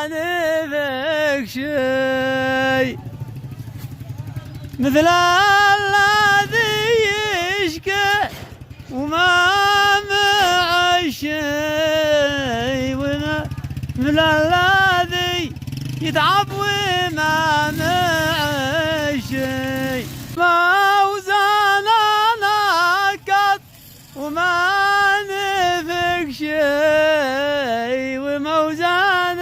نفك شي مثل الذي يشكي وما معه شي، مثل الذي يتعب وما معه شي. موزان نكت وما نفك شي، وموزان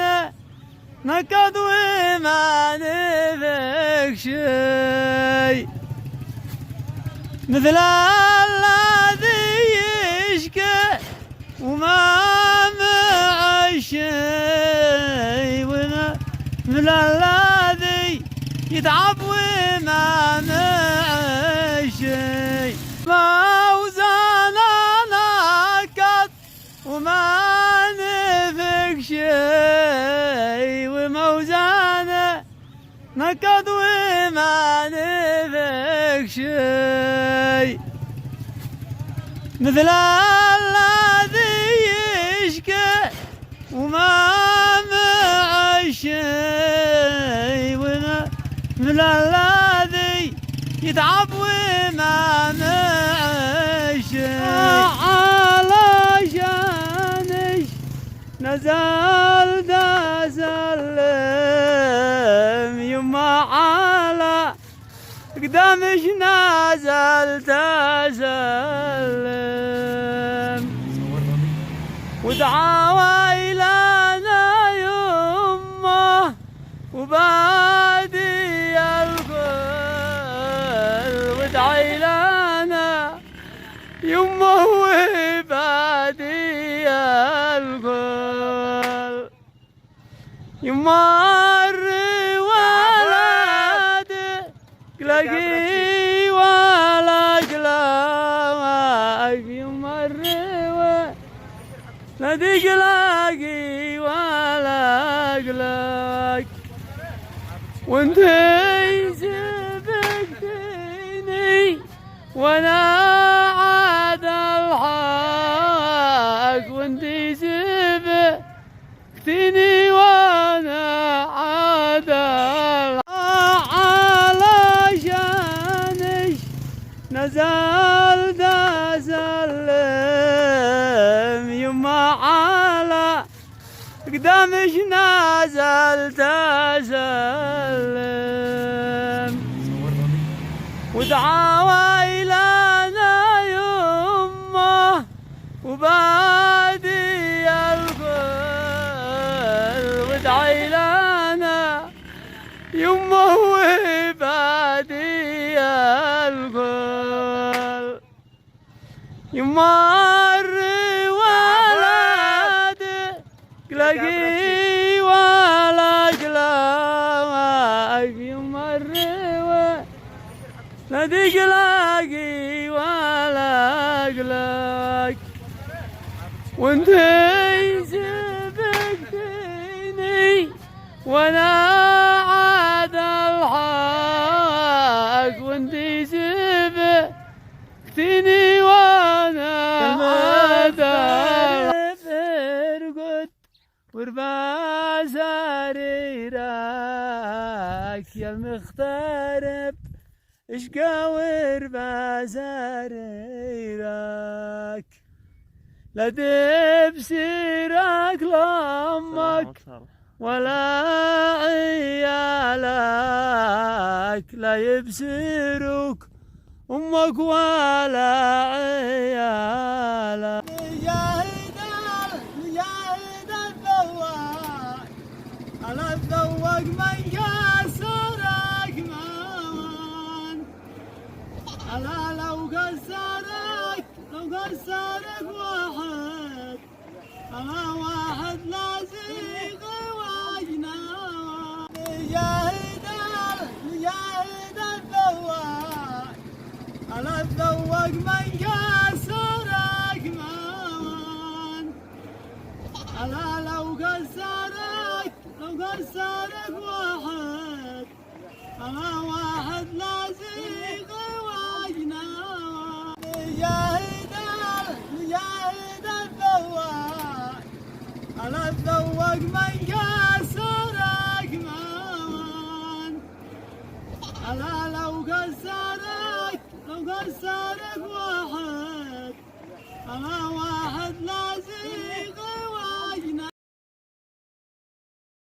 نكت وما نفك شي مثل الذي يشكي وما معه شي، مثل الذي يتعب وما معه شي. موزان نكت وما نفك شي، وموزان نكت وما نفك شي مثل الذي يشكي وما معه شي، مثل الذي يتعب وما معه شي. علشانش نزلت أسلم يما، على قدامش نزلت أسلم ودعاوى لنا يمه وبادي الكل، ودعي لنا يمه وبادي الكل. يمر ولد قلقي ولا قلق، يمر ولد قلقي ولا قلق، وانتي سبقتني وانا عاد الحق، وانتي سبقتني وانا عاد الحق. علشانش نزلت أسلم يما، على قدامش نزلت أسلم ودعاوى لنا يمه وبادي الكل، ودعي لنا يمه وبادي الكل. يمر ولد قلقي ولا قلق، يمر ولد قلقي ولا قلق، وانتي سبقتني وانا عاد الحق، وانتي سبقتني وانا عاد الحق. فرقت وربا سريرك يا المغترب، اشقى وربا سريرك، لا تبصرك لامك ولا عيالك، لا يبصرك امك ولا عيالك. على الذوق من كسرك مان، على لو كسرك واحد، على واحد لازق وجنان. يجاهد الذوق على الذوق من كسرك مان، على لو كسرك واحد، على واحد لازق وجنان. يجاهد الذوق على الذوق من كان